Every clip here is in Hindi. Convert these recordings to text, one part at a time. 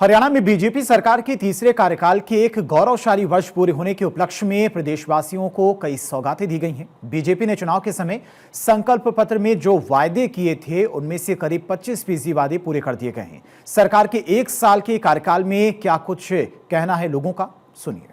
हरियाणा में बीजेपी सरकार के तीसरे कार्यकाल के एक गौरवशाली वर्ष पूरे होने के उपलक्ष्य में प्रदेशवासियों को कई सौगातें दी गई हैं। बीजेपी ने चुनाव के समय संकल्प पत्र में जो वायदे किए थे उनमें से करीब 25% वादे पूरे कर दिए गए हैं। सरकार के एक साल के कार्यकाल में क्या कुछ कहना है लोगों का, सुनिए।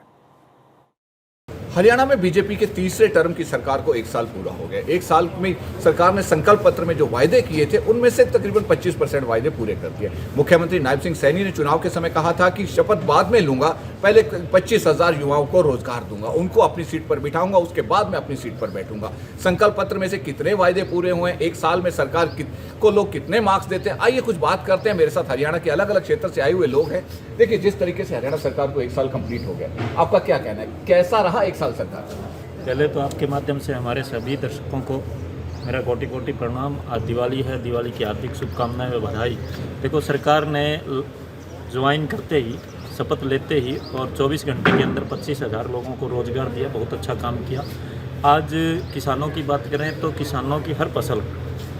हरियाणा में बीजेपी के तीसरे टर्म की सरकार को एक साल पूरा हो गया। एक साल में सरकार ने संकल्प पत्र में जो वायदे किए थे उनमें से तकरीबन 25% वायदे पूरे कर दिए। मुख्यमंत्री नायब सिंह सैनी ने चुनाव के समय कहा था कि शपथ बाद में लूंगा, पहले 25,000 युवाओं को रोजगार दूंगा, उनको अपनी सीट पर बिठाऊंगा, उसके बाद मैं अपनी सीट पर बैठूंगा। संकल्प पत्र में से कितने वायदे पूरे हुए, एक साल में सरकार को लोग कितने मार्क्स देते हैं, आइए कुछ बात करते हैं। मेरे साथ हरियाणा के अलग अलग क्षेत्र से आए हुए लोग हैं। देखिए, जिस तरीके से हरियाणा सरकार को एक साल कंप्लीट हो गया, आपका क्या कहना है, कैसा रहा एक साल सरकार? पहले तो आपके माध्यम से हमारे सभी दर्शकों को मेरा कोटि कोटि प्रणाम। आज दिवाली है, दिवाली की हार्दिक शुभकामनाएं व बधाई। देखो, सरकार ने ज्वाइन करते ही, शपथ लेते ही और 24 घंटे के अंदर 25,000 लोगों को रोज़गार दिया। बहुत अच्छा काम किया। आज किसानों की बात करें तो किसानों की हर फसल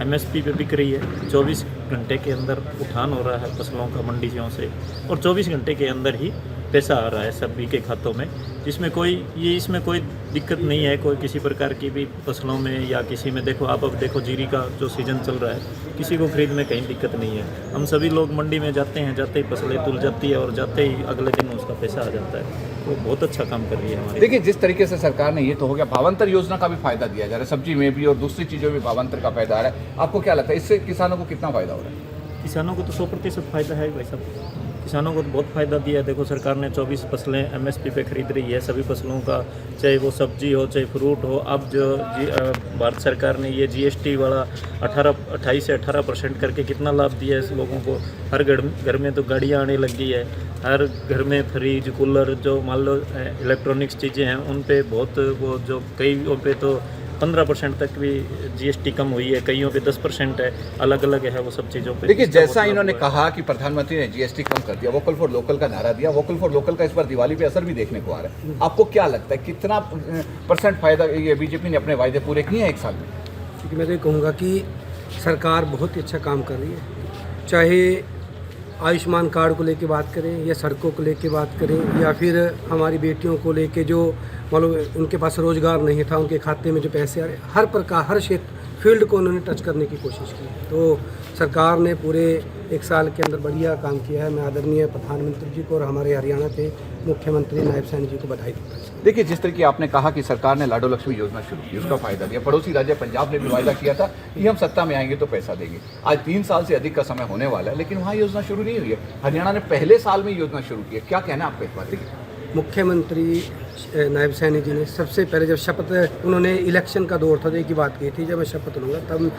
MSP पे बिक रही है। 24 घंटे के अंदर उठान हो रहा है फसलों का मंडियों से और 24 घंटे के अंदर ही पैसा आ रहा है सभी के खातों में। इसमें कोई दिक्कत नहीं है, कोई किसी प्रकार की भी फसलों में या किसी में। देखो, आप अब देखो जीरी का जो सीज़न चल रहा है, किसी को खरीद में कहीं दिक्कत नहीं है। हम सभी लोग मंडी में जाते हैं, जाते ही फसलें तुल जाती है और जाते ही अगले दिन उसका पैसा आ जाता है। तो बहुत अच्छा काम कर रही है हमारी। देखिए, जिस तरीके से सरकार ने, ये तो हो गया, भावांतर योजना का भी फायदा दिया जा रहा है, सब्जी में भी और दूसरी चीज़ों में भावांतर का फायदा आ रहा है। आपको क्या लगता है, इससे किसानों को कितना फायदा हो रहा है? किसानों को तो 100% फायदा है भाई साहब। किसानों को तो बहुत फ़ायदा दिया है। देखो, सरकार ने 24 फसलें MSP पे खरीद रही है सभी फसलों का, चाहे वो सब्जी हो चाहे फ्रूट हो। अब जो भारत सरकार ने ये GST वाला 28 से 18% करके कितना लाभ दिया है इस लोगों को। हर घर में तो गाड़ियाँ आने लग गई है, हर घर में फ्रिज कूलर, जो मान लो इलेक्ट्रॉनिक्स चीज़ें हैं उन पे बहुत वो, जो कई पे तो 15% तक भी GST कम हुई है, कईयों पे 10% है, अलग अलग है वो सब चीज़ों पे। देखिए, जैसा इन्होंने कहा कि प्रधानमंत्री ने GST कम कर दिया, वोकल फॉर लोकल का नारा दिया, वोकल फॉर लोकल का इस बार दिवाली पे असर भी देखने को आ रहा है। आपको क्या लगता है, कितना % फायदा ये बीजेपी ने अपने वायदे पूरे किए हैं एक साल में? क्योंकि मैं तो ये कहूँगा कि सरकार बहुत ही अच्छा काम कर रही है। चाहे आयुष्मान कार्ड को लेके बात करें या सड़कों को लेके बात करें या फिर हमारी बेटियों को लेके जो मतलब उनके पास रोज़गार नहीं था, उनके खाते में जो पैसे आ रहे, हर प्रकार हर क्षेत्र फील्ड को उन्होंने टच करने की कोशिश की। तो सरकार ने पूरे एक साल के अंदर बढ़िया काम किया है। मैं आदरणीय प्रधानमंत्री जी को और हमारे हरियाणा के मुख्यमंत्री नायब सैनी जी को बधाई देता हूँ। देखिए, जिस तरह की आपने कहा कि सरकार ने लाडो लक्ष्मी योजना शुरू की, उसका फायदा दिया। पड़ोसी राज्य पंजाब ने भी वायदा किया था कि हम सत्ता में आएंगे तो पैसा देंगे। आज 3 साल से अधिक का समय होने वाला है, लेकिन वहाँ योजना शुरू नहीं हुई है। हरियाणा ने पहले साल में योजना शुरू की है। क्या कहना है आपका इस बात पर? मुख्यमंत्री नायब सैनी जी ने सबसे पहले जब शपथ, उन्होंने इलेक्शन का दौर था, एक ही बात की थी, जब मैं शपथ लूँगा तब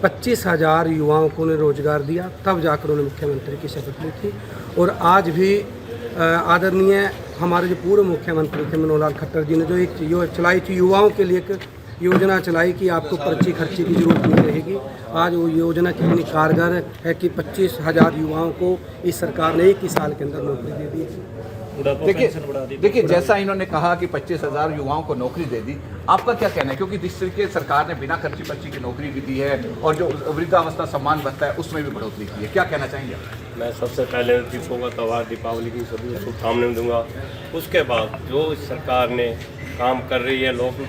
25,000 युवाओं को उन्हें रोज़गार दिया, तब जाकर उन्होंने मुख्यमंत्री की शपथ ली थी। और आज भी आदरणीय हमारे जो पूर्व मुख्यमंत्री थे मनोहर लाल खट्टर जी ने जो एक चलाई थी, युवाओं के लिए एक योजना चलाई कि आपको पर्ची खर्ची की जरूरत नहीं रहेगी। आज वो योजना कितनी कारगर है कि 25,000 युवाओं को इस सरकार ने एक ही साल के अंदर नौकरी दे दी है। देखिए, जैसा इन्होंने कहा कि 25,000 युवाओं को नौकरी दे दी, आपका क्या कहना है? क्योंकि जिस तरीके सरकार ने बिना खर्ची पर्ची की नौकरी भी दी है और जो वृद्धावस्था सम्मान भत्ता है उसमें भी बढ़ोतरी की है, क्या कहना चाहेंगे? मैं सबसे पहले दीपों का त्यौहार दीपावली की सभी शुभकामनाएं दूंगा। उसके बाद जो सरकार ने काम कर रही है, लोग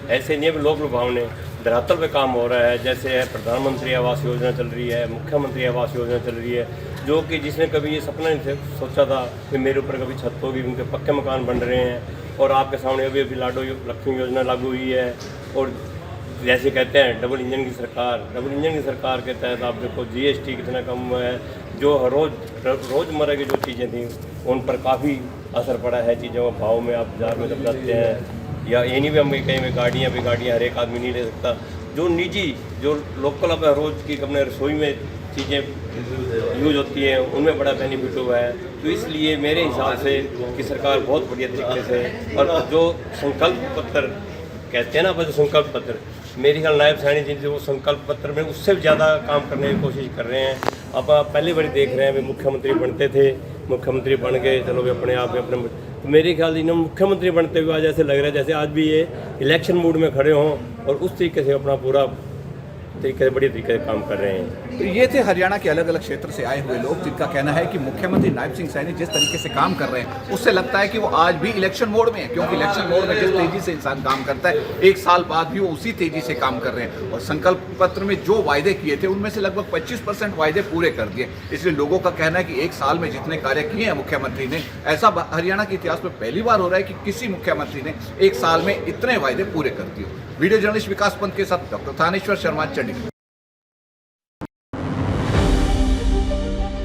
ऐसे नहीं है, लोक लुभावने धरातल पे काम हो रहा है। जैसे है प्रधानमंत्री आवास योजना चल रही है, मुख्यमंत्री आवास योजना चल रही है, जो कि जिसने कभी ये सपना नहीं सोचा था कि मेरे ऊपर कभी छत होगी, उनके पक्के मकान बन रहे हैं। और आपके सामने अभी लाडो लक्ष्मी योजना लागू हुई है। और जैसे कहते हैं डबल इंजन की सरकार के तहत आप देखो GST कितना कम हुआ है। जो रोज़मर्रा की जो चीज़ें थी उन पर काफ़ी असर पड़ा है। चीज़ों के भाव में आप बाज़ार में जब जाते हैं, या ये नहीं भी हम कहीं में गाड़ियाँ हर एक आदमी नहीं ले सकता। जो निजी, जो लोकल अपना रोज़ की अपने रसोई में चीज़ें यूज होती हैं, उनमें बड़ा बेनिफिट हुआ है। तो इसलिए मेरे हिसाब से कि सरकार बहुत बढ़िया तरीके से, और जो संकल्प पत्र कहते हैं ना, बस संकल्प पत्र, मेरे ख्याल नायब सैनी जी जो संकल्प पत्र में उससे ज़्यादा काम करने की कोशिश कर रहे हैं। अब आप पहली बार देख रहे हैं, वे मुख्यमंत्री बनते थे, मुख्यमंत्री बन गए, चलो वे अपने आप में अपने, तो मेरे ख्याल इन्होंने मुख्यमंत्री बनते हुए आज ऐसे लग रहा है जैसे आज भी ये इलेक्शन मूड में खड़े हों और उस तरीके से अपना पूरा तरीके से बढ़िया तरीके से काम कर रहे हैं। तो ये थे हरियाणा के अलग अलग क्षेत्र से आए हुए लोग जिनका कहना है कि मुख्यमंत्री नायब सिंह सैनी जिस तरीके से काम कर रहे हैं उससे लगता है कि वो आज भी इलेक्शन मोड में है, क्योंकि इलेक्शन मोड में जिस तेजी से इंसान काम करता है एक साल बाद भी वो उसी तेजी से काम कर रहे हैं। और संकल्प पत्र में जो वायदे किए थे उनमें से लगभग 25% वायदे पूरे कर दिए। इसलिए लोगों का कहना है कि एक साल में जितने कार्य किए हैं मुख्यमंत्री ने, ऐसा हरियाणा के इतिहास में पहली बार हो रहा है कि किसी मुख्यमंत्री ने एक साल में इतने वायदे पूरे कर दिए। वीडियो जर्नलिस्ट विकास पंत के साथ डॉक्टर थानेश्वर शर्मा, चंडीगढ़।